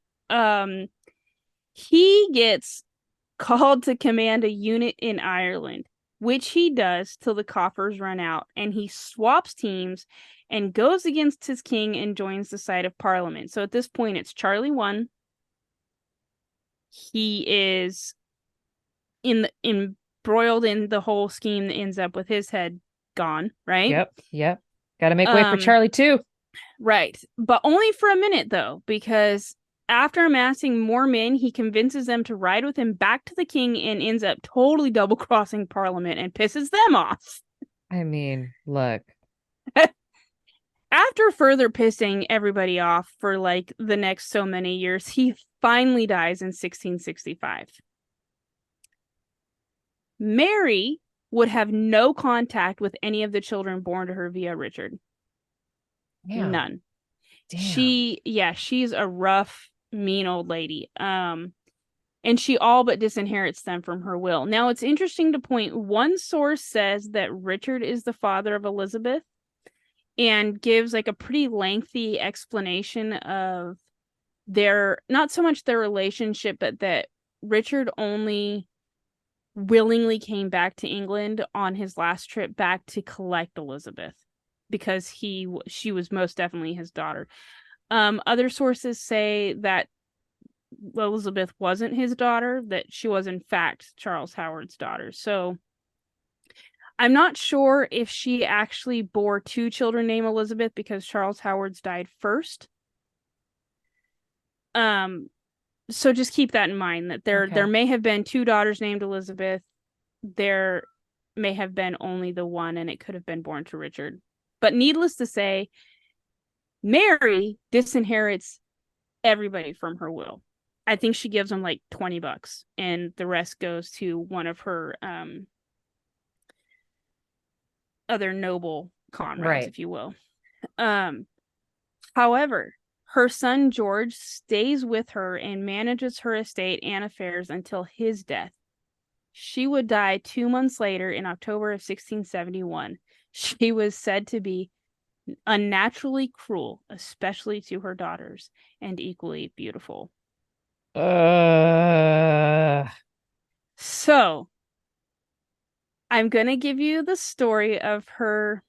He gets called to command a unit in Ireland, which he does till the coffers run out, and he swaps teams and goes against his king and joins the side of Parliament. So at this point, it's Charlie 1. He is embroiled in the whole scheme that ends up with his head gone, right? Yep. Gotta make way for Charlie 2. Right. But only for a minute, though, because after amassing more men, he convinces them to ride with him back to the king and ends up totally double-crossing Parliament and pisses them off. I mean, look. After further pissing everybody off for like the next so many years, he finally dies in 1665. Mary would have no contact with any of the children born to her via Richard. Damn. None. Damn. She's a rough, mean old lady. And she all but disinherits them from her will. Now, it's interesting to point, one source says that Richard is the father of Elizabeth and gives like a pretty lengthy explanation of not so much their relationship, but that Richard only willingly came back to England on his last trip back to collect Elizabeth, because she was most definitely his daughter. Other sources say that Elizabeth wasn't his daughter, that she was in fact Charles Howard's daughter. So I'm not sure if she actually bore 2 children named Elizabeth, because Charles Howard's died first. So just keep that in mind, that there may have been 2 daughters named Elizabeth. There may have been only the one, and it could have been born to Richard. But needless to say, Mary disinherits everybody from her will. I think she gives them like $20, and the rest goes to one of her other noble comrades, if you will. However, her son George stays with her and manages her estate and affairs until his death. She would die 2 months later in October of 1671. She was said to be unnaturally cruel, especially to her daughters, and equally beautiful. So, I'm going to give you the story of her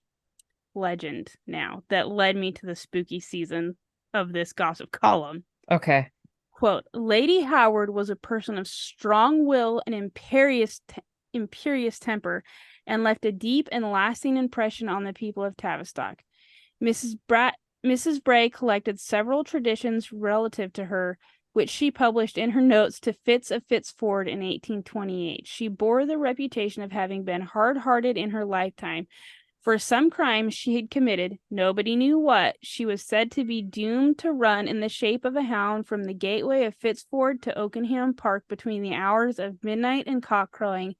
legend now that led me to the spooky season of this gossip column. Okay. Quote, Lady Howard was a person of strong will and imperious temper, and left a deep and lasting impression on the people of Tavistock. Mrs. Bray collected several traditions relative to her, which she published in her notes to Fitz of Fitzford in 1828. She bore the reputation of having been hard-hearted in her lifetime. For some crime she had committed, nobody knew what, she was said to be doomed to run in the shape of a hound from the gateway of Fitzford to Oakenham Park between the hours of midnight and cock-crowing,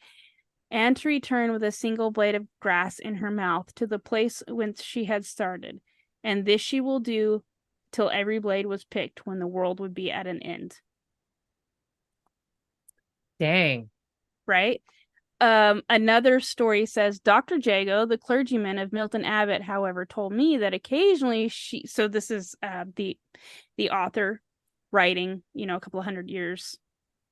and to return with a single blade of grass in her mouth to the place whence she had started. And this she will do till every blade was picked, when the world would be at an end. Dang. right? Another story says Dr. Jago, the clergyman of Milton Abbot, however, told me that occasionally so this is the author writing, a couple of hundred years,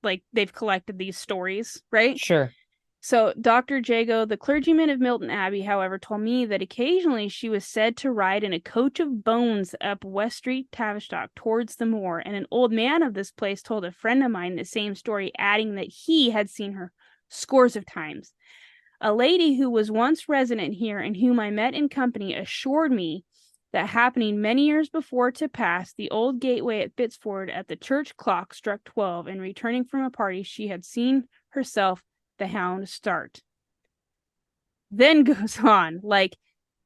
like they've collected these stories, right? Sure. So Dr. Jago, the clergyman of Milton Abbey, however, told me that occasionally she was said to ride in a coach of bones up West Street, Tavistock, towards the moor, and an old man of this place told a friend of mine the same story, adding that he had seen her scores of times. A lady who was once resident here and whom I met in company assured me that happening many years before to pass the old gateway at Bitsford at the church clock struck 12, and returning from a party she had seen herself the hound start. Then goes on, like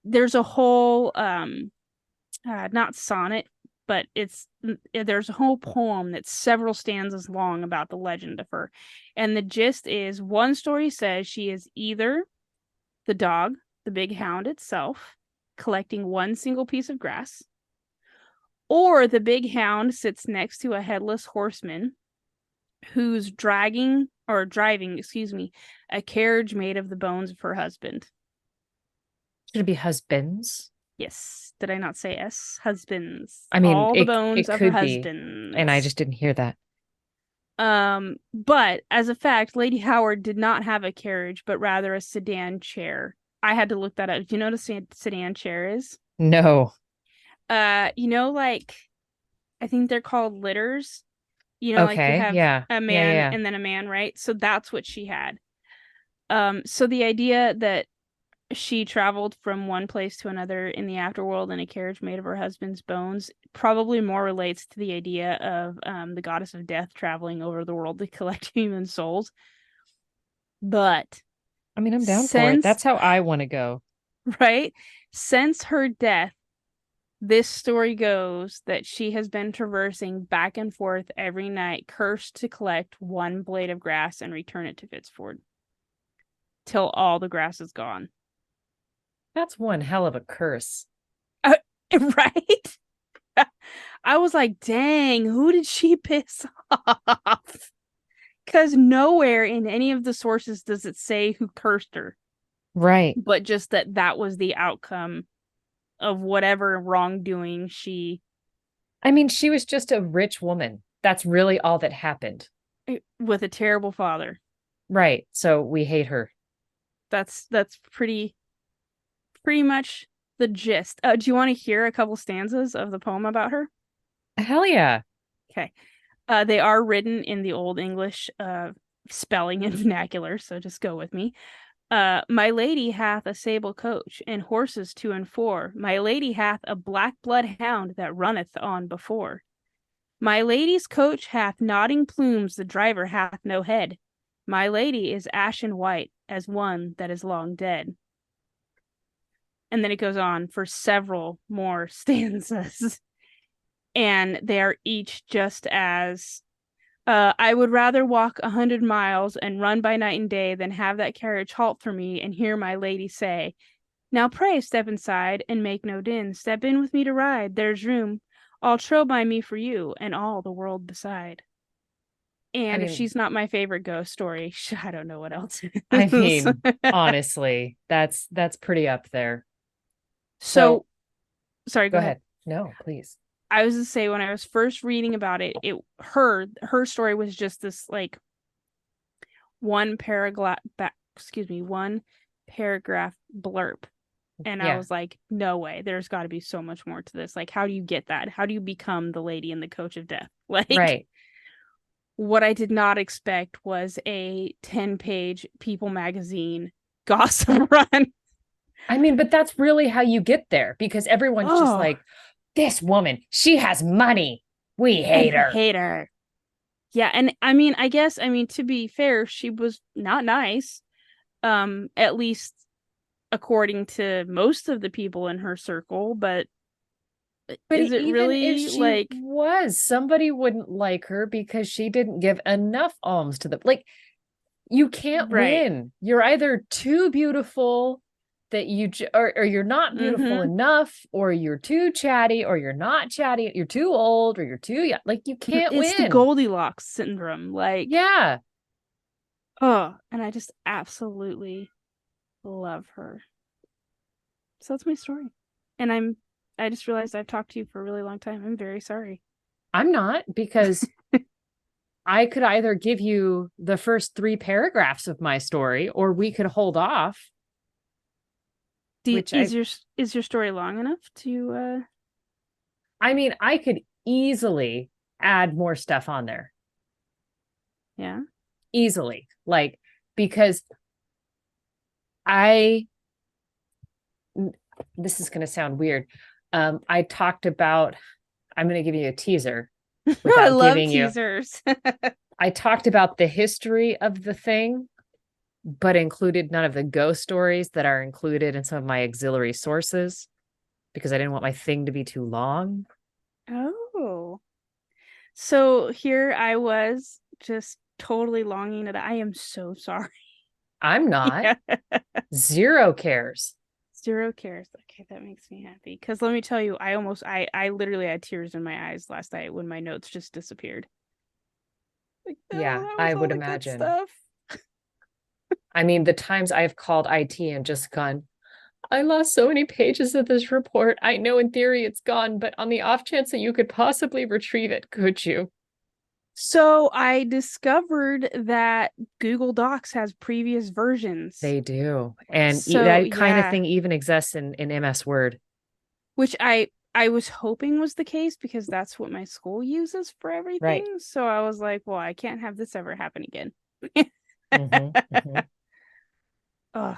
there's a whole not sonnet, but there's a whole poem that's several stanzas long about the legend of her. And the gist is, one story says she is either the dog, the big hound itself, collecting one single piece of grass, or the big hound sits next to a headless horseman who's driving, a carriage made of the bones of her husband. Should it be husbands? Yes. Did I not say S? Husbands. I mean, All the bones it of her could be, husbands. and I just didn't hear that. But as a fact, Lady Howard did not have a carriage, but rather a sedan chair. I had to look that up. Do you know what a sedan chair is? No. Like I think they're called litters. Like you Okay. have Yeah. a Yeah. man Yeah. and then a man, right? So that's what she had. So the idea that she traveled from one place to another in the afterworld in a carriage made of her husband's bones probably more relates to the idea of the goddess of death traveling over the world to collect human souls. But I mean, I'm down for it. That's how I want to go. Right? Since her death, this story goes that she has been traversing back and forth every night, cursed to collect one blade of grass and return it to Fitzford till all the grass is gone. That's one hell of a curse. Right? I was like, dang, who did she piss off? Because nowhere in any of the sources does it say who cursed her. Right. But just that was the outcome of whatever wrongdoing she... I mean, she was just a rich woman. That's really all that happened. With a terrible father. Right. So we hate her. That's pretty much the gist. Do you want to hear a couple stanzas of the poem about her? Hell yeah. Okay. They are written in the Old English spelling and vernacular, so just go with me. My lady hath a sable coach, and horses 2 and 4. My lady hath a black blood hound that runneth on before. My lady's coach hath nodding plumes, the driver hath no head. My lady is ashen white as one that is long dead. And then it goes on for several more stanzas. And they are each just as I would rather walk 100 miles and run by night and day than have that carriage halt for me and hear my lady say, "Now pray step inside and make no din. Step in with me to ride. There's room. All trow by me for you and all the world beside." And if she's not my favorite ghost story, I don't know what else is. I mean, honestly, that's pretty up there. So sorry, go ahead. No, please. I was to say, when I was first reading about it, her story was just this like one paragraph blurb. And I was like, no way, there's got to be so much more to this. Like, how do you get that? How do you become the lady in the coach of death? Like, right. What I did not expect was a 10-page People magazine gossip run. I mean, but that's really how you get there, because everyone's just like, this woman, she has money. We hate her. Hate her. Yeah, and I guess, to be fair, she was not nice. At least according to most of the people in her circle, but is it really if she was, somebody wouldn't like her because she didn't give enough alms to them. Like, you can't win. You're either too beautiful that or you're not beautiful enough, or you're too chatty, or you're not chatty, you're too old, or you're too young. Like, you can't win. It's the Goldilocks syndrome. Like, yeah. Oh, and I just absolutely love her. So that's my story. And I just realized I've talked to you for a really long time. I'm very sorry. I'm not, because I could either give you the first 3 paragraphs of my story, or we could hold off, which Is your story long enough to I mean, I could easily add more stuff on there. yeah. Easily. Like, because I, this is going to sound weird. I talked about, I'm going to give you a teaser I without love giving you, teasers. I talked about the history of the thing, but included none of the ghost stories that are included in some of my auxiliary sources because I didn't want my thing to be too long. Oh. So here I was just totally longing to I am so sorry. I'm not. Yeah. Zero cares. Zero cares. Okay, that makes me happy. Because let me tell you, I literally had tears in my eyes last night when my notes just disappeared. Like, no, Yeah, that was I all would the good imagine. stuff. I mean, the times I've called IT and just gone, I lost so many pages of this report. I know in theory it's gone, but on the off chance that you could possibly retrieve it, could you? So I discovered that Google Docs has previous versions. They do. And So that kind of yeah, thing even exists in MS Word. which I was hoping was the case because that's what my school uses for Right. everything. So I was like, well, I can't have this ever happen again. Hmm. Oh,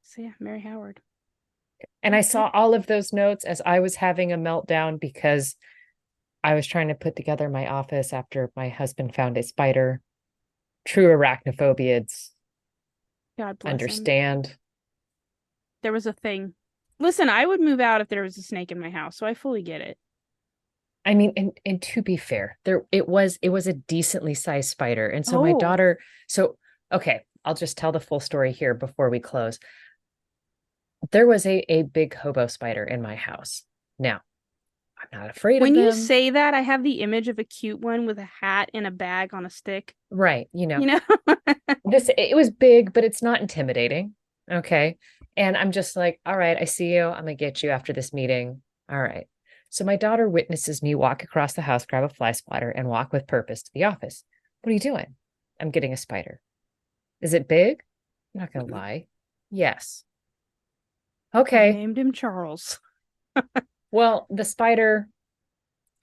so yeah, Mary Howard. And I saw all of those notes as I was having a meltdown because I was trying to put together my office after my husband found a spider. True arachnophobia God bless him. understand. There was a thing. Listen, I would move out if there was a snake in my house, so I fully get it. I mean, and to be fair, it was a decently sized spider. And so my Oh, daughter, so okay, I'll just tell the full story here before we close. There was a big hobo spider in my house. Now, I'm not afraid of when you them. say that, I have the image of a cute one with a hat and a bag on a stick. Right, You know? this it was big, but it's not intimidating. Okay. And I'm just like, all right, I see you. I'm gonna get you after this meeting. All right. So my daughter witnesses me walk across the house, grab a fly swatter, and walk with purpose to the office. What are you doing? I'm getting a spider. Is it big? I'm not gonna lie. Yes. I Okay. named him Charles. Well, the spider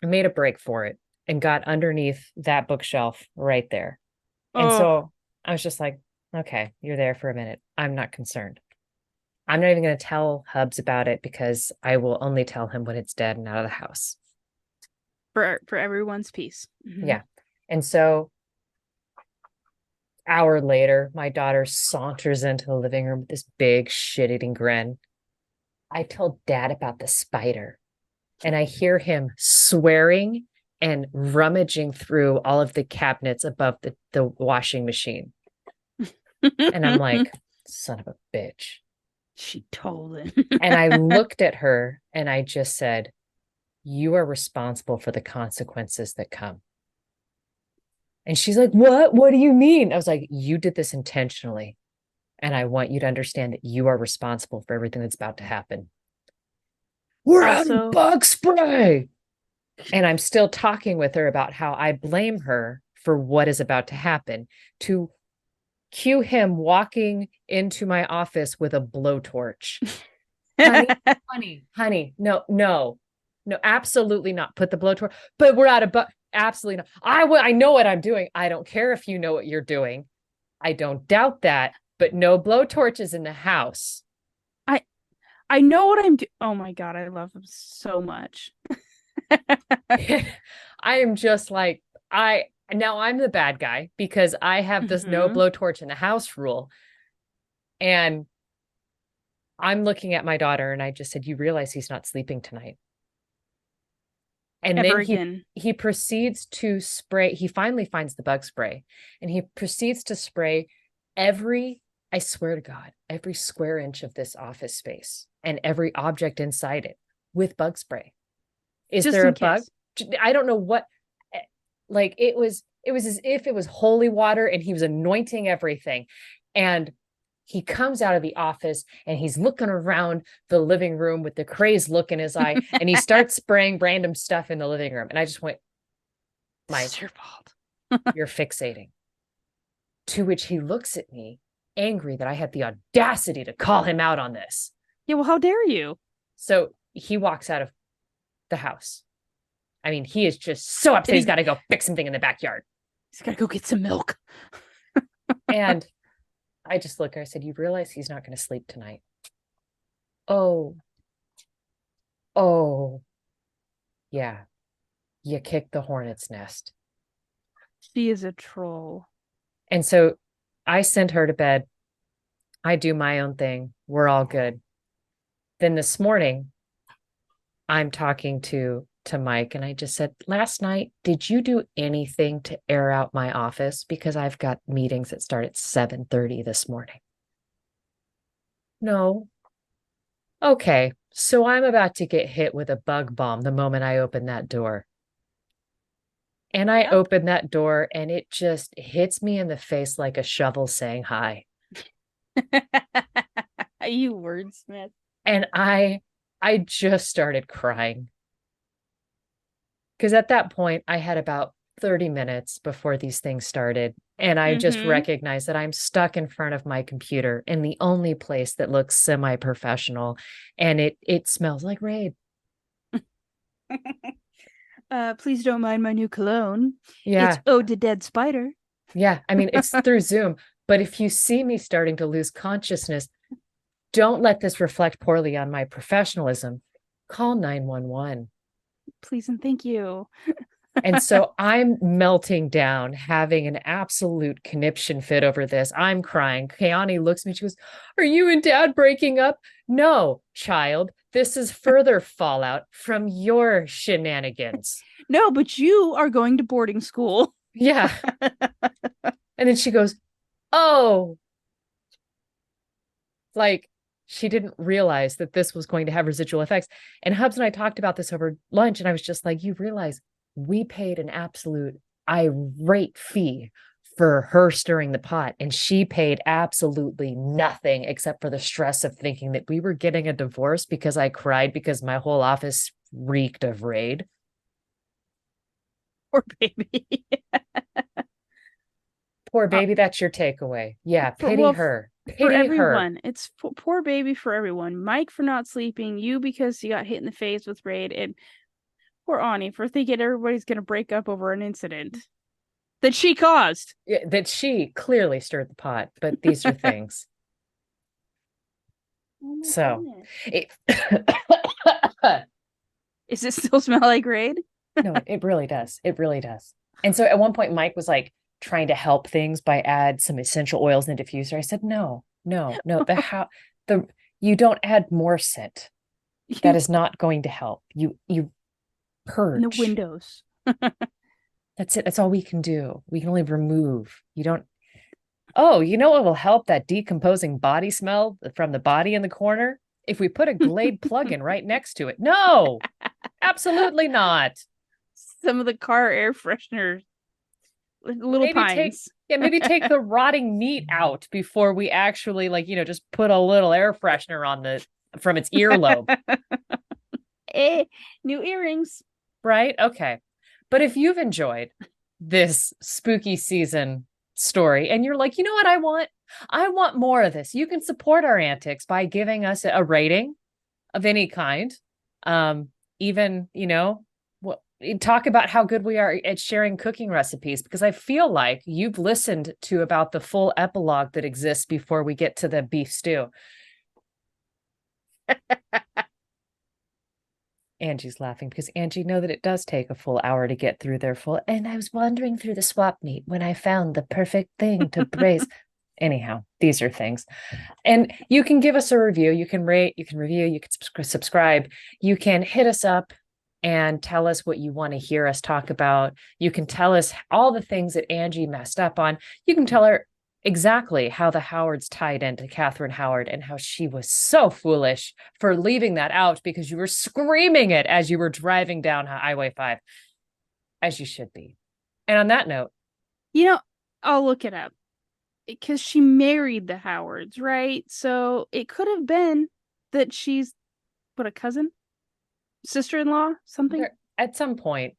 made a break for it and got underneath that bookshelf right there. And Oh, so I was just like, okay, you're there for a minute. I'm not concerned. I'm not even going to tell Hubs about it because I will only tell him when it's dead and out of the house. for everyone's peace. Yeah. And so hour later, my daughter saunters into the living room with this big shit-eating grin. I told Dad about the spider, and I hear him swearing and rummaging through all of the cabinets above the washing machine. And I'm like, son of a bitch. She told him. And I looked at her and I just said, you are responsible for the consequences that come. And she's like, what? What do you mean? I was like, you did this intentionally. And I want you to understand that you are responsible for everything that's about to happen. We're out of Also, bug spray. And I'm still talking with her about how I blame her for what is about to happen, to cue him walking into my office with a blowtorch. Honey, no, absolutely not. Put the blowtorch, but we're out of, absolutely not. I know what I'm doing. I don't care if you know what you're doing. I don't doubt that, but no blowtorches in the house. I I know what I'm doing. Oh my God, I love him so much. I am just like, now I'm the bad guy because I have this no blowtorch in the house rule. And I'm looking at my daughter and I just said, you realize he's not sleeping tonight. And Ever then again. he proceeds to spray. He finally finds the bug spray and he proceeds to spray every, I swear to God, every square inch of this office space and every object inside it with bug spray. Is Just there a in bug? case. I don't know what, like it was It was as if it was holy water and he was anointing everything. And he comes out of the office and he's looking around the living room with the crazed look in his eye, and he starts spraying random stuff in the living room. And I just went, Mike, it's your fault. you're fixating. To which he looks at me, angry that I had the audacity to call him out on this. Yeah, well, how dare you? So he walks out of the house. I mean, he is just so upset. He's got to go fix something in the backyard. He's got to go get some milk. And I just look at her. I said, you realize he's not going to sleep tonight? Oh, yeah. You kicked the hornet's nest. She is a troll. And so I sent her to bed. I do my own thing. We're all good. Then this morning, I'm talking to Mike, and I just said, last night, did you do anything to air out my office? Because I've got meetings that start at 7:30 this morning. No. Okay. So I'm about to get hit with a bug bomb the moment I open that door. And I open that door and it just hits me in the face like a shovel saying hi. You wordsmith. And I just started crying. Because at that point, I had about 30 minutes before these things started. And I just recognized that I'm stuck in front of my computer in the only place that looks semi-professional. And it smells like Raid. Please don't mind my new cologne. Yeah. It's Ode to Dead Spider. Yeah. I mean, it's through Zoom. But if you see me starting to lose consciousness, don't let this reflect poorly on my professionalism. Call 911. Please and thank you. And so I'm melting down, having an absolute conniption fit over this. I'm crying. Kayani looks at me. She goes, are you and Dad breaking up? No, child. This is further fallout from your shenanigans. No, but you are going to boarding school. Yeah. And then she goes, oh. Like, she didn't realize that this was going to have residual effects. And Hubs and I talked about this over lunch, and I was just like, you realize we paid an absolute irate fee for her stirring the pot, and she paid absolutely nothing except for the stress of thinking that we were getting a divorce because I cried because my whole office reeked of Raid. Poor baby. Poor baby, that's your takeaway. Yeah, pity her. Pity for everyone. her. It's poor baby for everyone. Mike for not sleeping, you because you got hit in the face with Raid, and poor Ani for thinking everybody's going to break up over an incident that she caused. Yeah, that she clearly stirred the pot, but these are things. So, Does it still smell like Raid? No, it really does. It really does. And so at one point, Mike was like trying to help things by add some essential oils in the diffuser. I said, no. You don't add more scent. That is not going to help. You purge. In the windows. That's it. That's all we can do. We can only remove. You don't. Oh, you know what will help that decomposing body smell from the body in the corner? If we put a Glade plug-in right next to it. No, absolutely not. Some of the car air freshener, little pines. Maybe take the rotting meat out before we actually just put a little air freshener on from its earlobe. New earrings. Right? Okay. But if you've enjoyed this spooky season story and you're like, you know what I want more of this. You can support our antics by giving us a rating of any kind. Even, talk about how good we are at sharing cooking recipes, because I feel like you've listened to about the full epilogue that exists before we get to the beef stew. Angie's laughing because Angie know that it does take a full hour to get through their full. And I was wandering through the swap meet when I found the perfect thing to braise. Anyhow, these are things. And you can give us a review. You can rate, you can review, you can subscribe. You can hit us up and tell us what you want to hear us talk about. You can tell us all the things that Angie messed up on. You can tell her exactly how the Howards tied into Catherine Howard and how she was so foolish for leaving that out because you were screaming it as you were driving down Highway 5, as you should be. And on that note, You know, I'll look it up because she married the Howards, right? So it could have been that she's what, a cousin, sister-in-law, something. At some point,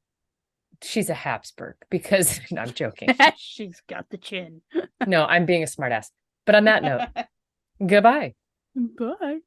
she's a Habsburg because no, I'm joking. She's got the chin. No, I'm being a smartass. But on that note, goodbye. Bye.